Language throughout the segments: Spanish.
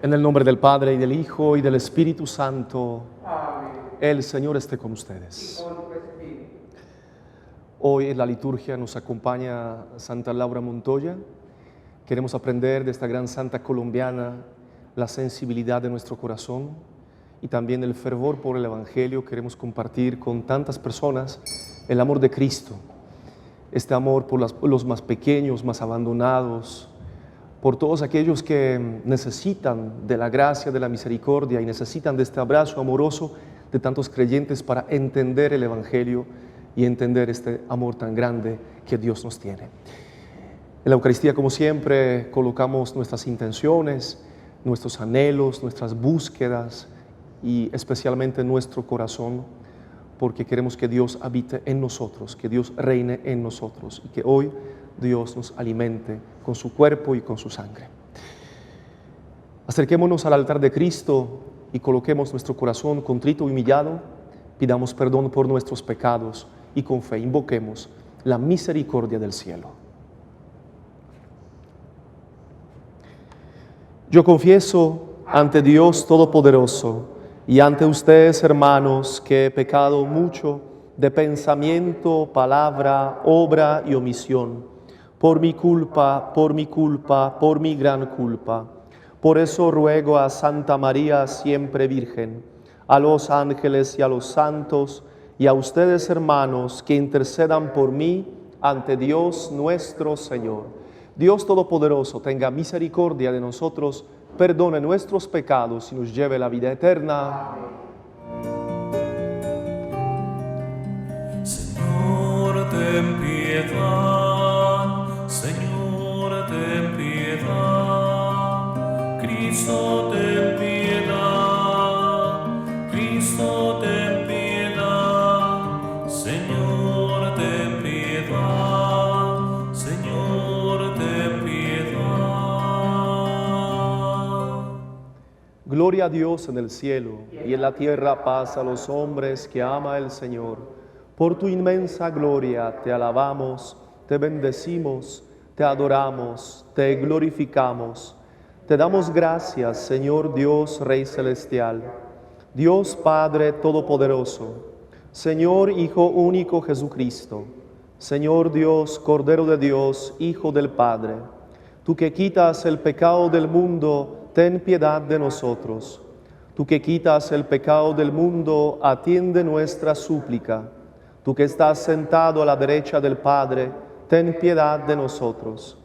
En el nombre del Padre, y del Hijo, y del Espíritu Santo. Amén. El Señor esté con ustedes. Y con tu espíritu. Hoy en la liturgia nos acompaña Santa Laura Montoya. Queremos aprender de esta gran santa colombiana la sensibilidad de nuestro corazón y también el fervor por el Evangelio. Queremos compartir con tantas personas el amor de Cristo, este amor por los más pequeños, más abandonados, por todos aquellos que necesitan de la gracia, de la misericordia y necesitan de este abrazo amoroso de tantos creyentes para entender el Evangelio y entender este amor tan grande que Dios nos tiene. En la Eucaristía, como siempre, colocamos nuestras intenciones, nuestros anhelos, nuestras búsquedas y especialmente nuestro corazón, porque queremos que Dios habite en nosotros, que Dios reine en nosotros y que hoy Dios nos alimente con su cuerpo y con su sangre. Acerquémonos al altar de Cristo y coloquemos nuestro corazón contrito y humillado, pidamos perdón por nuestros pecados y con fe invoquemos la misericordia del cielo. Yo confieso ante Dios Todopoderoso y ante ustedes, hermanos, que he pecado mucho de pensamiento, palabra, obra y omisión, por mi culpa, por mi gran culpa. Por eso ruego a Santa María, siempre Virgen, a los ángeles y a los santos, y a ustedes, hermanos, que intercedan por mí ante Dios nuestro Señor. Dios Todopoderoso tenga misericordia de nosotros, perdone nuestros pecados y nos lleve a la vida eterna. Señor, ten piedad. Señor, ten piedad. Cristo, ten piedad. Cristo, ten piedad. Señor, ten piedad. Señor, ten piedad. Gloria a Dios en el cielo y en la tierra paz a los hombres que ama el Señor. Por tu inmensa gloria te alabamos, te bendecimos, te adoramos, te glorificamos. Te damos gracias, Señor Dios, Rey Celestial, Dios Padre Todopoderoso, Señor Hijo único Jesucristo, Señor Dios, Cordero de Dios, Hijo del Padre. Tú que quitas el pecado del mundo, ten piedad de nosotros. Tú que quitas el pecado del mundo, atiende nuestra súplica. Tú que estás sentado a la derecha del Padre, ten piedad de nosotros.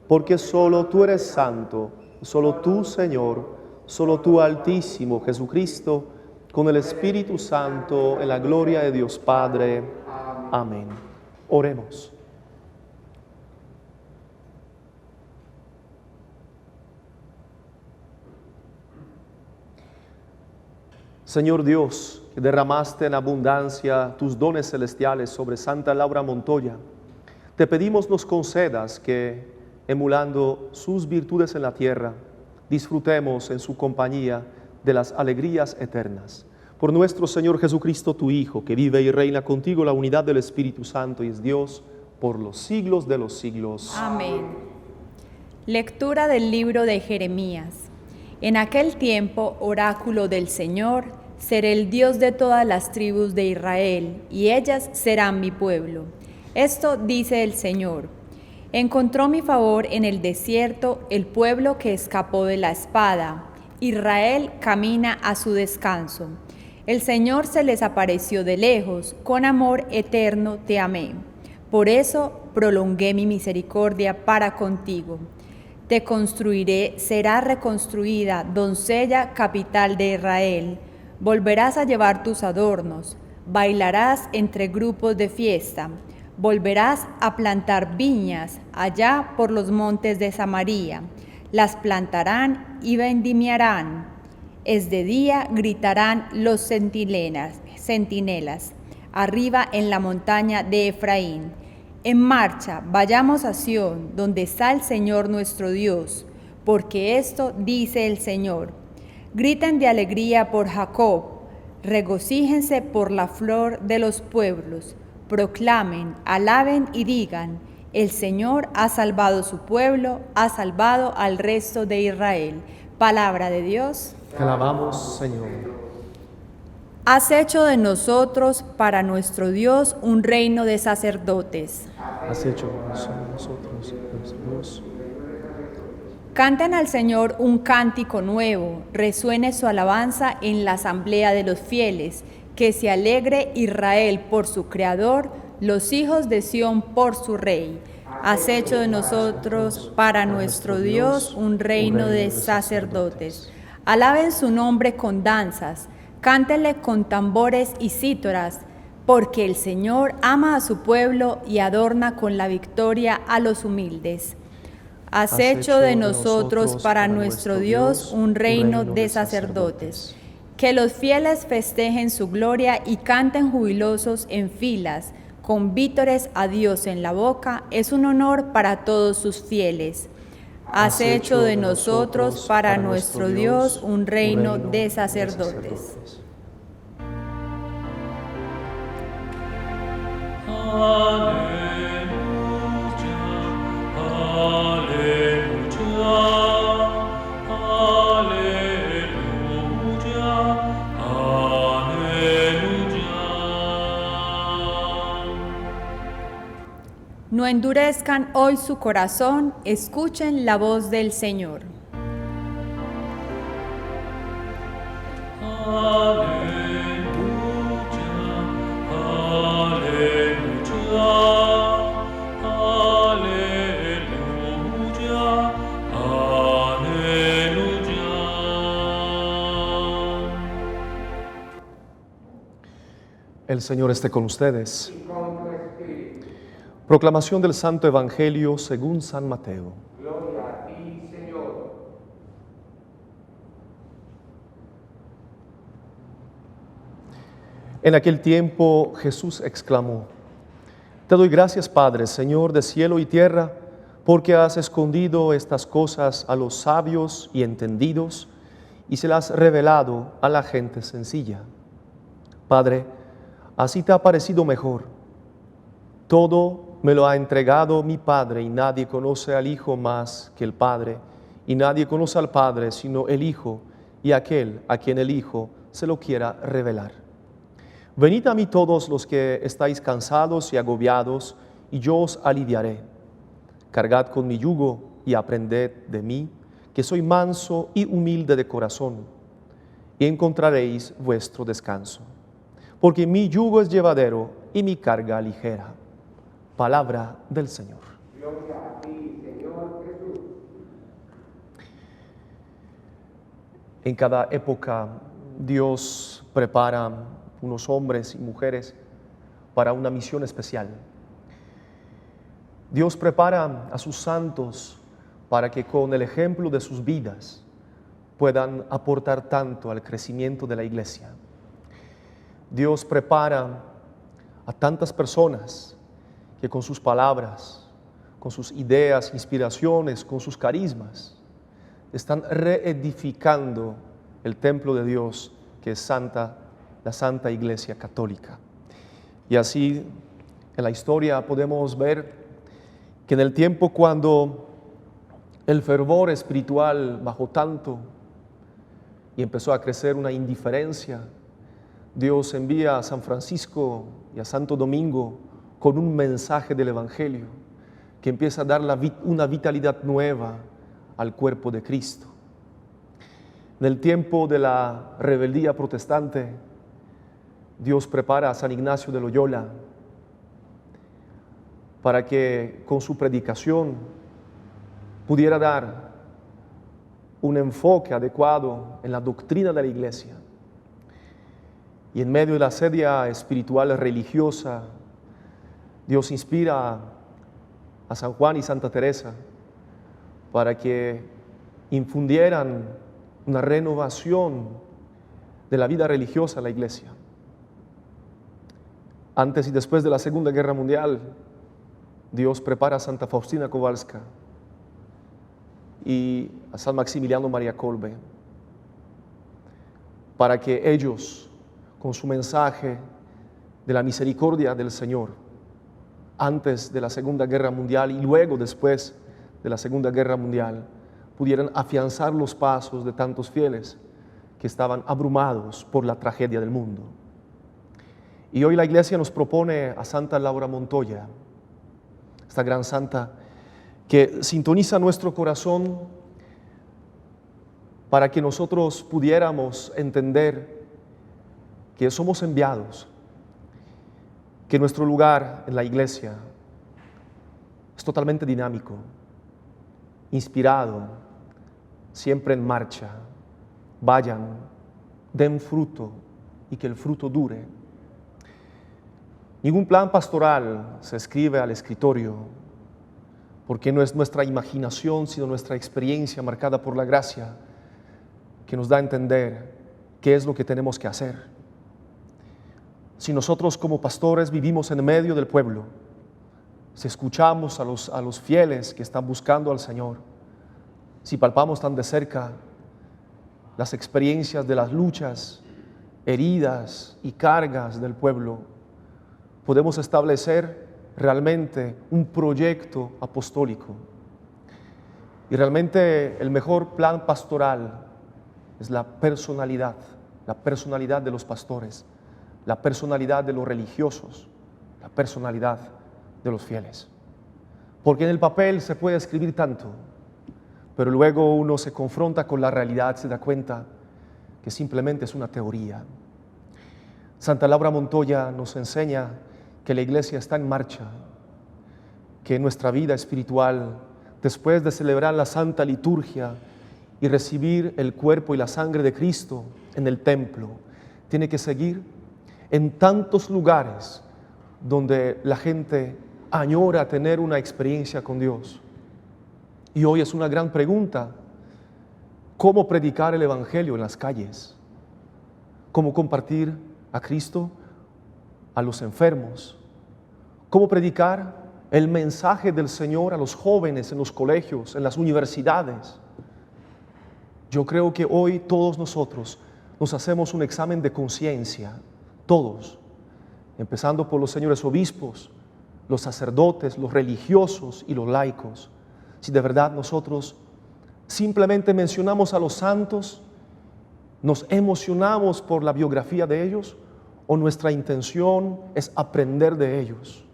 Porque solo tú eres santo, solo tú, Señor, solo tú, Altísimo Jesucristo, con el Espíritu Santo, en la gloria de Dios Padre. Amén. Oremos. Señor Dios, que derramaste en abundancia tus dones celestiales sobre Santa Laura Montoya, te pedimos nos concedas que, emulando sus virtudes en la tierra, disfrutemos en su compañía de las alegrías eternas. Por nuestro Señor Jesucristo, tu Hijo, que vive y reina contigo en la unidad del Espíritu Santo y es Dios por los siglos de los siglos. Amén. Lectura del libro de Jeremías. En aquel tiempo, oráculo del Señor, seré el Dios de todas las tribus de Israel, y ellas serán mi pueblo. Esto dice el Señor. Encontró mi favor en el desierto el pueblo que escapó de la espada. Israel camina a su descanso. El Señor se les apareció de lejos, con amor eterno te amé. Por eso prolongué mi misericordia para contigo. Te construiré, será reconstruida, doncella capital de Israel. Volverás a llevar tus adornos, bailarás entre grupos de fiesta, volverás a plantar viñas allá por los montes de Samaria, las plantarán y vendimiarán. Es de día gritarán los centinelas, arriba en la montaña de Efraín. En marcha, vayamos a Sión, donde está el Señor nuestro Dios, porque esto dice el Señor. Griten de alegría por Jacob, regocíjense por la flor de los pueblos, proclamen, alaben y digan, el Señor ha salvado su pueblo, ha salvado al resto de Israel. Palabra de Dios. Te alabamos, Señor. Has hecho de nosotros, para nuestro Dios, un reino de sacerdotes. Has hecho nosotros, Dios. Canten al Señor un cántico nuevo, resuene su alabanza en la asamblea de los fieles, que se alegre Israel por su Creador, los hijos de Sión por su Rey. Has hecho de nosotros, para nuestro Dios, un reino de sacerdotes. Alaben su nombre con danzas, cántenle con tambores y cítaras, porque el Señor ama a su pueblo y adorna con la victoria a los humildes. Has hecho de nosotros, para nuestro Dios, un reino de sacerdotes. Que los fieles festejen su gloria y canten jubilosos en filas, con vítores a Dios en la boca, es un honor para todos sus fieles. Has hecho de nosotros, para nuestro Dios, un reino de sacerdotes. No endurezcan hoy su corazón, escuchen la voz del Señor. El Señor esté con ustedes. Proclamación del Santo Evangelio según San Mateo. Gloria a ti, Señor. En aquel tiempo Jesús exclamó: Te doy gracias, Padre, Señor de cielo y tierra, porque has escondido estas cosas a los sabios y entendidos y se las has revelado a la gente sencilla. Padre, así te ha parecido mejor. Todo me lo ha entregado mi Padre, y nadie conoce al Hijo más que el Padre, y nadie conoce al Padre sino el Hijo, y aquel a quien el Hijo se lo quiera revelar. Venid a mí todos los que estáis cansados y agobiados, y yo os aliviaré. Cargad con mi yugo y aprended de mí, que soy manso y humilde de corazón, y encontraréis vuestro descanso. Porque mi yugo es llevadero y mi carga ligera. Palabra del Señor. Gloria a ti, Señor Jesús. En cada época Dios prepara unos hombres y mujeres para una misión especial. Dios prepara a sus santos para que con el ejemplo de sus vidas puedan aportar tanto al crecimiento de la iglesia. Dios prepara a tantas personas que con sus palabras, con sus ideas, inspiraciones, con sus carismas, están reedificando el templo de Dios, que es la Santa Iglesia Católica. Y así en la historia podemos ver que en el tiempo cuando el fervor espiritual bajó tanto y empezó a crecer una indiferencia, Dios envía a San Francisco y a Santo Domingo con un mensaje del Evangelio que empieza a dar una vitalidad nueva al cuerpo de Cristo. En el tiempo de la rebeldía protestante, Dios prepara a San Ignacio de Loyola para que con su predicación pudiera dar un enfoque adecuado en la doctrina de la Iglesia. Y en medio de la asedia espiritual religiosa, Dios inspira a San Juan y Santa Teresa para que infundieran una renovación de la vida religiosa en la iglesia. Antes y después de la Segunda Guerra Mundial, Dios prepara a Santa Faustina Kowalska y a San Maximiliano María Kolbe para que ellos, con su mensaje de la misericordia del Señor, antes de la Segunda Guerra Mundial y luego después de la Segunda Guerra Mundial, pudieran afianzar los pasos de tantos fieles que estaban abrumados por la tragedia del mundo. Y hoy la Iglesia nos propone a Santa Laura Montoya, esta gran santa que sintoniza nuestro corazón para que nosotros pudiéramos entender que somos enviados, que nuestro lugar en la Iglesia es totalmente dinámico, inspirado, siempre en marcha. Vayan, den fruto y que el fruto dure. Ningún plan pastoral se escribe al escritorio, porque no es nuestra imaginación, sino nuestra experiencia marcada por la gracia que nos da a entender qué es lo que tenemos que hacer. Si nosotros como pastores vivimos en medio del pueblo, si escuchamos a los fieles que están buscando al Señor, si palpamos tan de cerca las experiencias de las luchas, heridas y cargas del pueblo, podemos establecer realmente un proyecto apostólico. Y realmente el mejor plan pastoral es la personalidad de los pastores, la personalidad de los religiosos, la personalidad de los fieles. Porque en el papel se puede escribir tanto, pero luego uno se confronta con la realidad, se da cuenta que simplemente es una teoría. Santa Laura Montoya nos enseña que la Iglesia está en marcha, que nuestra vida espiritual, después de celebrar la Santa Liturgia y recibir el cuerpo y la sangre de Cristo en el templo, tiene que seguir en tantos lugares donde la gente añora tener una experiencia con Dios. Y hoy es una gran pregunta: ¿cómo predicar el Evangelio en las calles? ¿Cómo compartir a Cristo a los enfermos? ¿Cómo predicar el mensaje del Señor a los jóvenes en los colegios, en las universidades? Yo creo que hoy todos nosotros nos hacemos un examen de conciencia, todos, empezando por los señores obispos, los sacerdotes, los religiosos y los laicos. Si de verdad nosotros simplemente mencionamos a los santos, nos emocionamos por la biografía de ellos, o nuestra intención es aprender de ellos.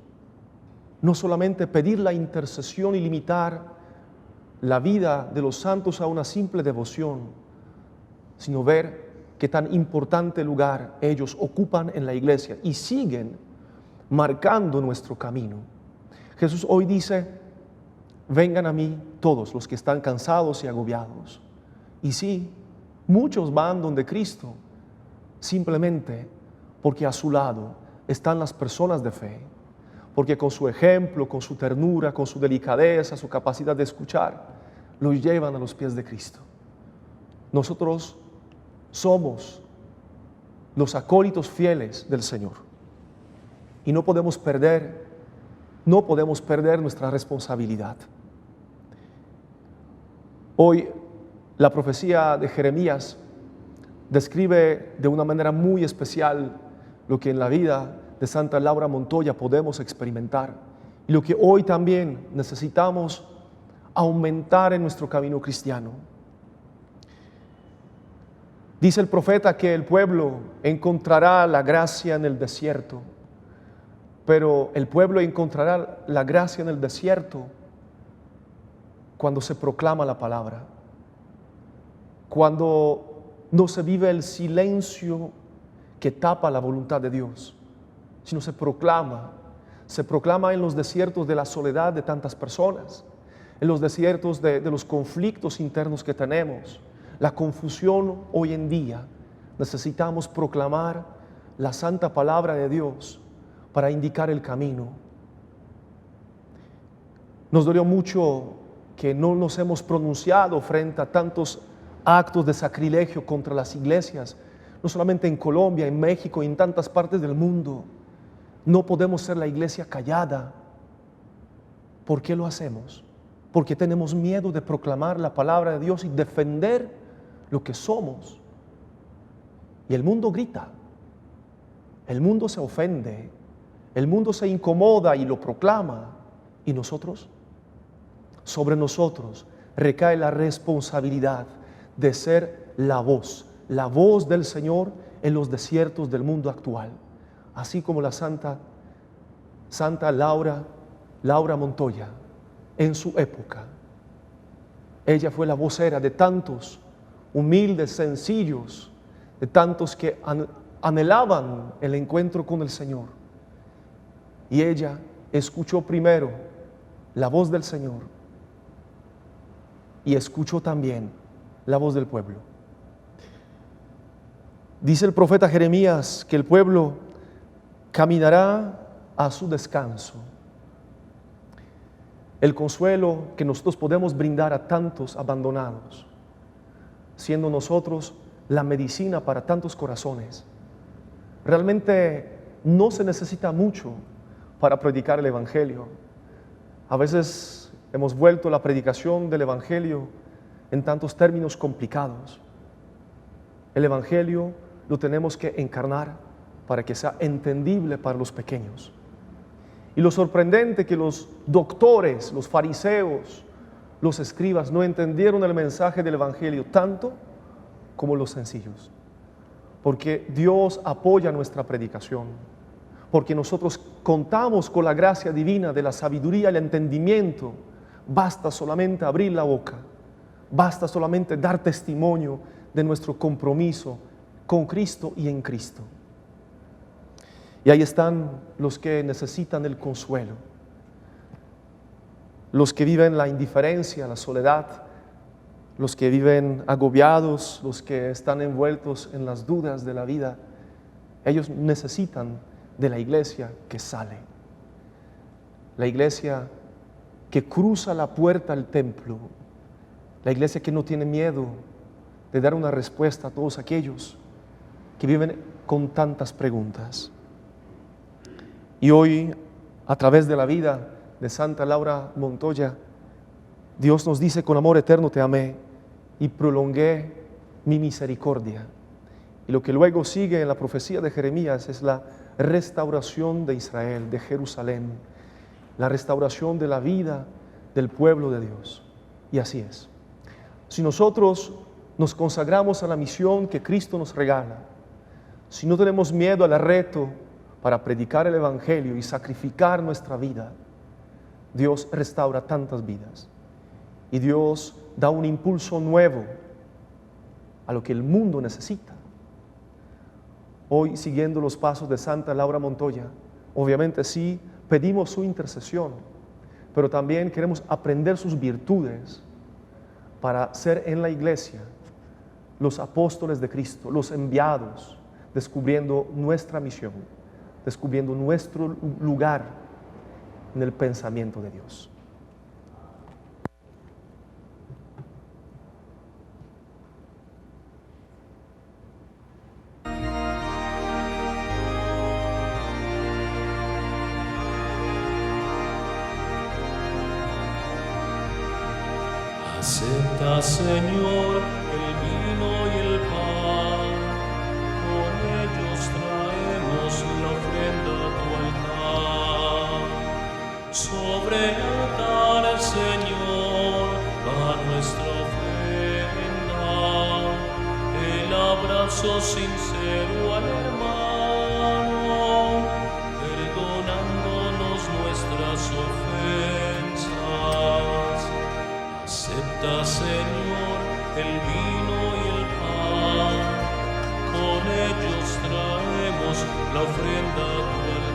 No solamente pedir la intercesión y limitar la vida de los santos a una simple devoción, sino ver qué tan importante lugar ellos ocupan en la Iglesia y siguen marcando nuestro camino. Jesús hoy dice: vengan a mí todos los que están cansados y agobiados. Y sí, muchos van donde Cristo, simplemente porque a su lado están las personas de fe, porque con su ejemplo, con su ternura, con su delicadeza, su capacidad de escuchar, los llevan a los pies de Cristo. Nosotros somos los acólitos fieles del Señor y no podemos perder nuestra responsabilidad. Hoy la profecía de Jeremías describe de una manera muy especial lo que en la vida de Santa Laura Montoya podemos experimentar y lo que hoy también necesitamos aumentar en nuestro camino cristiano. Dice el profeta que el pueblo encontrará la gracia en el desierto, pero el pueblo encontrará la gracia en el desierto cuando se proclama la palabra, cuando no se vive el silencio que tapa la voluntad de Dios, sino se proclama en los desiertos de la soledad de tantas personas, en los desiertos de los conflictos internos que tenemos, la confusión hoy en día. Necesitamos proclamar la santa palabra de Dios para indicar el camino. Nos dolió mucho que no nos hemos pronunciado frente a tantos actos de sacrilegio contra las iglesias, no solamente en Colombia, en México y en tantas partes del mundo. No podemos ser la iglesia callada. ¿Por qué lo hacemos? Porque tenemos miedo de proclamar la palabra de Dios y defender lo que somos. Y el mundo grita, el mundo se ofende, el mundo se incomoda y lo proclama. ¿Y nosotros? Sobre nosotros recae la responsabilidad de ser la voz del Señor en los desiertos del mundo actual. Así como la Santa Laura Montoya, en su época. Ella fue la vocera de tantos humildes, sencillos, de tantos que anhelaban el encuentro con el Señor. Y ella escuchó primero la voz del Señor y escuchó también la voz del pueblo. Dice el profeta Jeremías que el pueblo caminará a su descanso. El consuelo que nosotros podemos brindar a tantos abandonados, siendo nosotros la medicina para tantos corazones. Realmente no se necesita mucho para predicar el Evangelio. A veces hemos vuelto la predicación del Evangelio en tantos términos complicados. El Evangelio lo tenemos que encarnar para que sea entendible para los pequeños. Y lo sorprendente que los doctores, los fariseos, los escribas no entendieron el mensaje del Evangelio tanto como los sencillos. Porque Dios apoya nuestra predicación. Porque nosotros contamos con la gracia divina de la sabiduría y el entendimiento. Basta solamente abrir la boca. Basta solamente dar testimonio de nuestro compromiso con Cristo y en Cristo. Y ahí están los que necesitan el consuelo, los que viven la indiferencia, la soledad, los que viven agobiados, los que están envueltos en las dudas de la vida. Ellos necesitan de la iglesia que sale, la iglesia que cruza la puerta al templo, la iglesia que no tiene miedo de dar una respuesta a todos aquellos que viven con tantas preguntas. Y hoy, a través de la vida de Santa Laura Montoya, Dios nos dice: con amor eterno te amé y prolongué mi misericordia. Y lo que luego sigue en la profecía de Jeremías es la restauración de Israel, de Jerusalén, la restauración de la vida del pueblo de Dios. Y así es. Si nosotros nos consagramos a la misión que Cristo nos regala, si no tenemos miedo al reto para predicar el Evangelio y sacrificar nuestra vida, Dios restaura tantas vidas y Dios da un impulso nuevo a lo que el mundo necesita. Hoy, siguiendo los pasos de Santa Laura Montoya, obviamente sí pedimos su intercesión, pero también queremos aprender sus virtudes para ser en la iglesia los apóstoles de Cristo, los enviados, descubriendo nuestra misión, descubriendo nuestro lugar en el pensamiento de Dios. Acepta, Señor, el vino y el pan, con ellos traemos la ofrenda a tu altar. Sobre el altar, Señor, va nuestra ofrenda, el abrazo sincero al hermano, perdonándonos nuestras ofensas. Acepta, Señor, el vino y el pan, con ellos traemos la ofrenda a tu altar.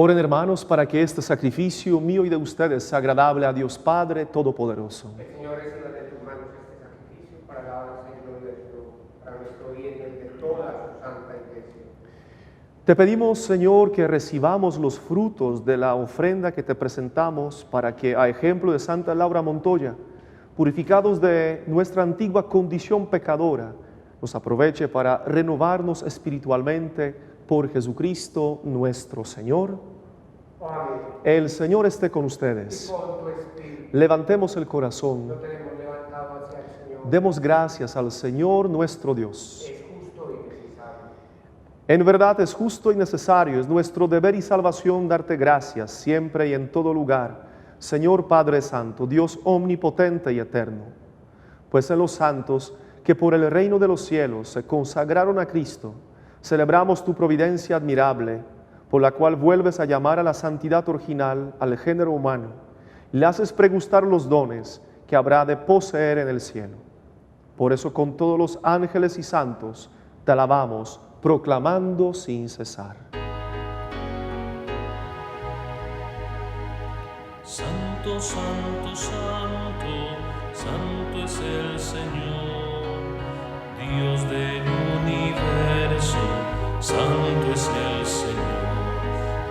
Oren, hermanos, para que este sacrificio mío y de ustedes sea agradable a Dios Padre Todopoderoso. El Señor reciba de tus manos este sacrificio para la alabanza y gloria para nuestro bien y el de toda su santa iglesia. Te pedimos, Señor, que recibamos los frutos de la ofrenda que te presentamos para que, a ejemplo de Santa Laura Montoya, purificados de nuestra antigua condición pecadora, nos aproveche para renovarnos espiritualmente por Jesucristo nuestro Señor. Amén. El Señor esté con Y ustedes. con tu espíritu. Levantemos el corazón. Lo tenemos levantado hacia el Señor. Demos gracias al Señor nuestro Dios. Es justo y necesario. En verdad es justo y necesario, es nuestro deber y salvación darte gracias siempre y en todo lugar, Señor Padre Santo, Dios omnipotente y eterno. Pues en los santos que por el reino de los cielos se consagraron a Cristo, celebramos tu providencia admirable, por la cual vuelves a llamar a la santidad original al género humano, y le haces pregustar los dones que habrá de poseer en el cielo. Por eso con todos los ángeles y santos te alabamos, proclamando sin cesar. Santo, santo, santo, santo es el Señor, Dios del universo, santo es el Señor.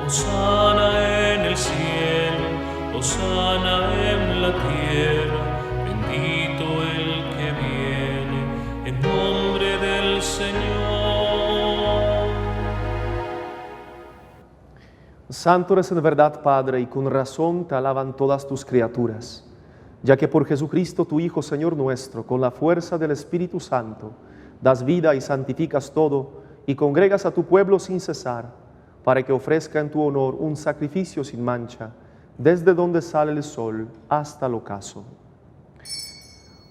Hosana en el cielo, hosana en la tierra, bendito el que viene en nombre del Señor. Santo eres en verdad, Padre, y con razón te alaban todas tus criaturas, ya que por Jesucristo, tu Hijo, Señor nuestro, con la fuerza del Espíritu Santo, das vida y santificas todo, y congregas a tu pueblo sin cesar, para que ofrezca en tu honor un sacrificio sin mancha, desde donde sale el sol hasta el ocaso.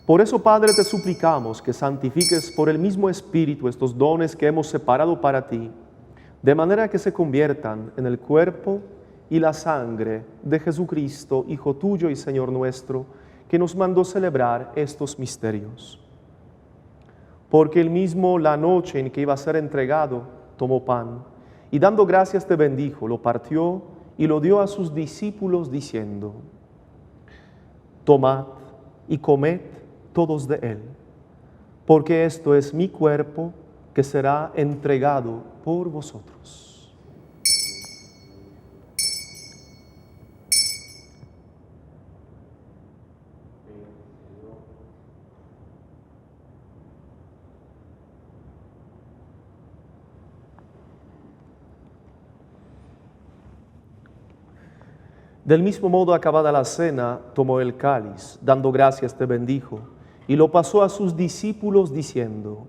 Por eso, Padre, te suplicamos que santifiques por el mismo Espíritu estos dones que hemos separado para ti, de manera que se conviertan en el cuerpo y la sangre de Jesucristo, Hijo tuyo y Señor nuestro, que nos mandó celebrar estos misterios. Porque él mismo, la noche en que iba a ser entregado, tomó pan, y dando gracias te bendijo, lo partió y lo dio a sus discípulos diciendo: tomad y comed todos de él, porque esto es mi cuerpo que será entregado por vosotros. Del mismo modo, acabada la cena, tomó el cáliz, dando gracias te bendijo, y lo pasó a sus discípulos diciendo: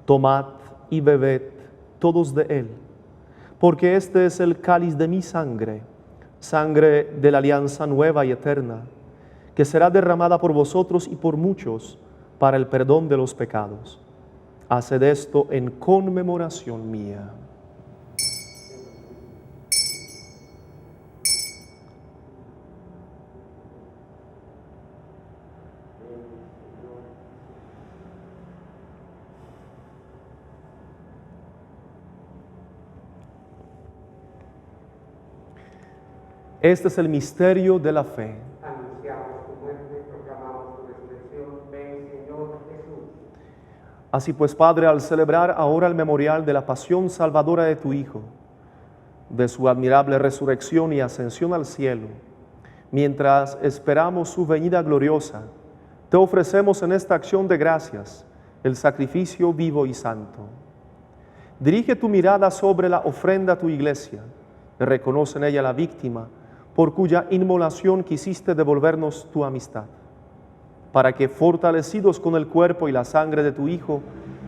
tomad y bebed todos de él, porque este es el cáliz de mi sangre, sangre de la alianza nueva y eterna, que será derramada por vosotros y por muchos para el perdón de los pecados. Haced esto en conmemoración mía. Este es el misterio de la fe. Anunciamos tu muerte, proclamamos tu resurrección. Ven, Señor Jesús. Así pues, Padre, al celebrar ahora el memorial de la pasión salvadora de tu Hijo, de su admirable resurrección y ascensión al cielo, mientras esperamos su venida gloriosa, te ofrecemos en esta acción de gracias el sacrificio vivo y santo. Dirige tu mirada sobre la ofrenda a tu iglesia, y reconoce en ella la víctima, por cuya inmolación quisiste devolvernos tu amistad, para que, fortalecidos con el cuerpo y la sangre de tu Hijo,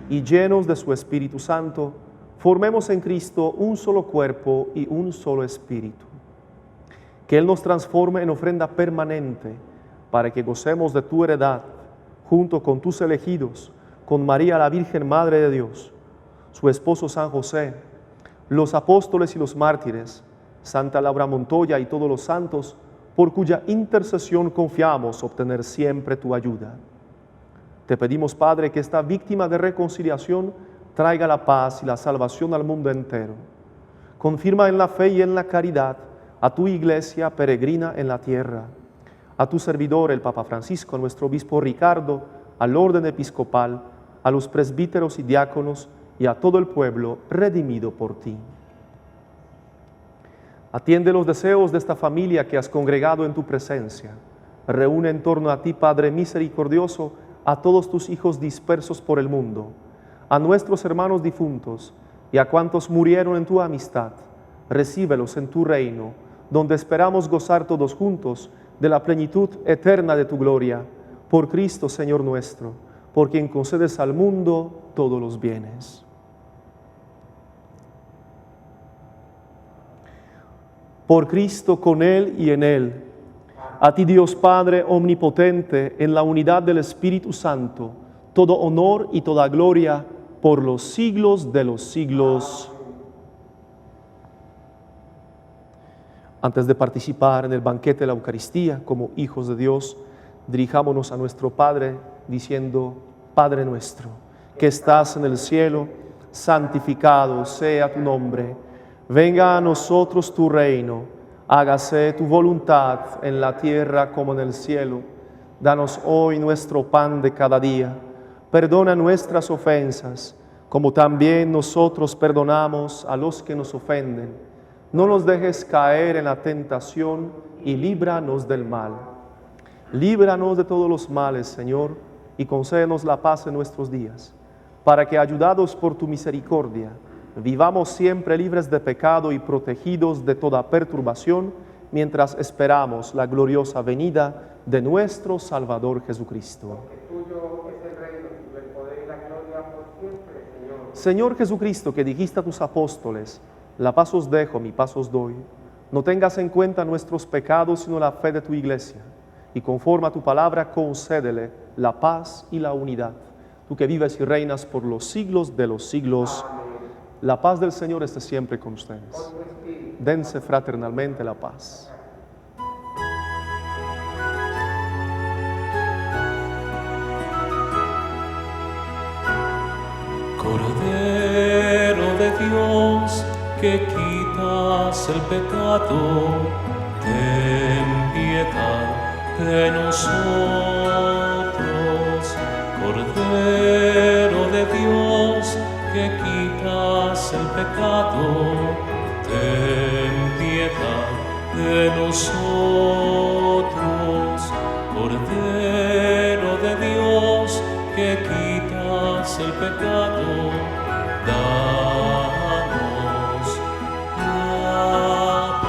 y llenos de su Espíritu Santo, formemos en Cristo un solo cuerpo y un solo espíritu. Que Él nos transforme en ofrenda permanente, para que gocemos de tu heredad, junto con tus elegidos, con María la Virgen Madre de Dios, su esposo San José, los apóstoles y los mártires, Santa Laura Montoya y todos los santos, por cuya intercesión confiamos obtener siempre tu ayuda. Te pedimos, Padre, que esta víctima de reconciliación traiga la paz y la salvación al mundo entero. Confirma en la fe y en la caridad a tu iglesia peregrina en la tierra, a tu servidor, el Papa Francisco, a nuestro obispo Ricardo, al orden episcopal, a los presbíteros y diáconos y a todo el pueblo redimido por ti. Atiende los deseos de esta familia que has congregado en tu presencia. Reúne en torno a ti, Padre misericordioso, a todos tus hijos dispersos por el mundo, a nuestros hermanos difuntos y a cuantos murieron en tu amistad, recíbelos en tu reino, donde esperamos gozar todos juntos de la plenitud eterna de tu gloria. Por Cristo, Señor nuestro, por quien concedes al mundo todos los bienes. Por Cristo, con Él y en Él, a ti Dios Padre omnipotente, en la unidad del Espíritu Santo, todo honor y toda gloria por los siglos de los siglos. Antes de participar en el banquete de la Eucaristía como hijos de Dios, dirijámonos a nuestro Padre diciendo: Padre nuestro, que estás en el cielo, santificado sea tu nombre. Venga a nosotros tu reino, hágase tu voluntad en la tierra como en el cielo. Danos hoy nuestro pan de cada día. Perdona nuestras ofensas, como también nosotros perdonamos a los que nos ofenden. No nos dejes caer en la tentación y líbranos del mal. Líbranos de todos los males, Señor, y concédenos la paz en nuestros días, para que, ayudados por tu misericordia, vivamos siempre libres de pecado y protegidos de toda perturbación, mientras esperamos la gloriosa venida de nuestro Salvador Jesucristo. Tuyo es el reino, el poder y la gloria por siempre, Señor. Señor Jesucristo, que dijiste a tus apóstoles: la paz os dejo, mi paz os doy. No tengas en cuenta nuestros pecados, sino la fe de tu iglesia. Y conforme a tu palabra, concédele la paz y la unidad. Tú que vives y reinas por los siglos de los siglos. La paz del Señor esté siempre con ustedes. Dense fraternalmente la paz. Cordero de Dios, que quitas el pecado, ten piedad de nosotros. Cordero de Dios, que quitas el pecado, ten piedad de nosotros. Cordero de Dios, que quitas el pecado, danos la paz.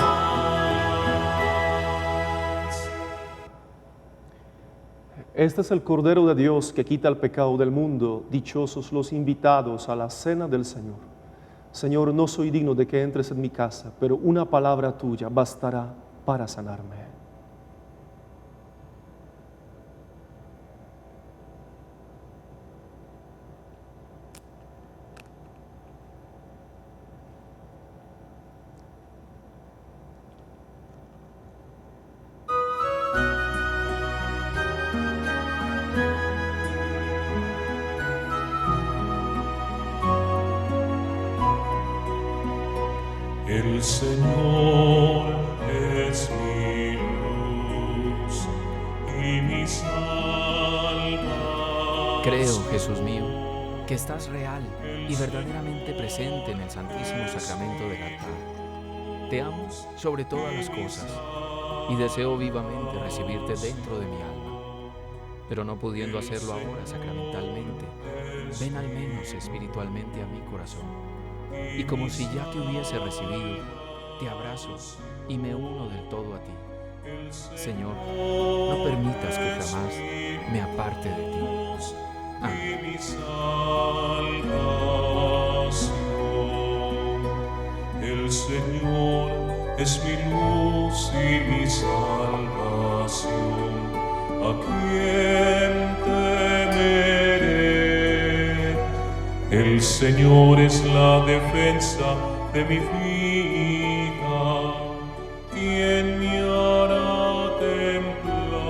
Este es el Cordero de Dios que quita el pecado del mundo. Dichosos los invitados a la cena del Señor. Señor, no soy digno de que entres en mi casa, pero una palabra tuya bastará para sanarme. El Señor es mi luz y mi salvación. Creo, Jesús mío, que estás real y verdaderamente presente en el Santísimo Sacramento del altar. Te amo sobre todas las cosas y deseo vivamente recibirte dentro de mi alma. Pero no pudiendo hacerlo ahora sacramentalmente, ven al menos espiritualmente a mi corazón. Y como si ya te hubiese recibido, te abrazo y me uno del todo a ti. Señor, no permitas que jamás me aparte de ti. Amén. El Señor es mi luz y mi salvación. ¿A quién temeré? El Señor es la defensa de mi vida. ¿Quién me hará temblar?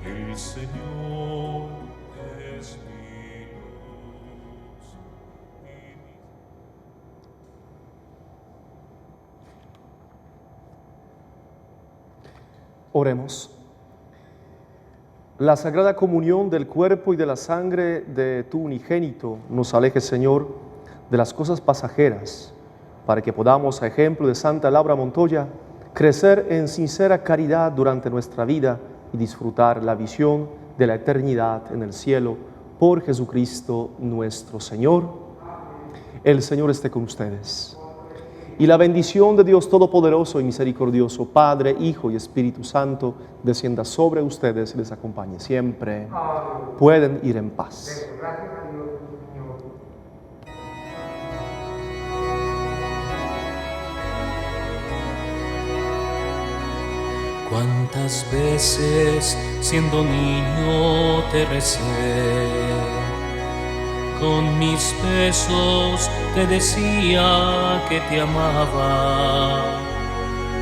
El Señor es mi luz y mi... Oremos. La Sagrada Comunión del cuerpo y de la sangre de tu unigénito nos aleje, Señor, de las cosas pasajeras, para que podamos, a ejemplo de Santa Laura Montoya, crecer en sincera caridad durante nuestra vida y disfrutar la visión de la eternidad en el cielo por Jesucristo nuestro Señor. El Señor esté con ustedes. Y la bendición de Dios Todopoderoso y Misericordioso, Padre, Hijo y Espíritu Santo, descienda sobre ustedes y les acompañe siempre. Amén. Pueden ir en paz. Demos gracias a Dios, Señor. Cuántas veces siendo niño te recé, con mis besos te decía que te amaba.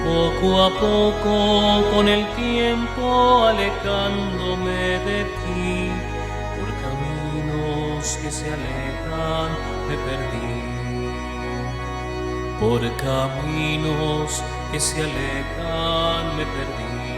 Poco a poco, con el tiempo, alejándome de ti, por caminos que se alejan me perdí. Por caminos que se alejan me perdí.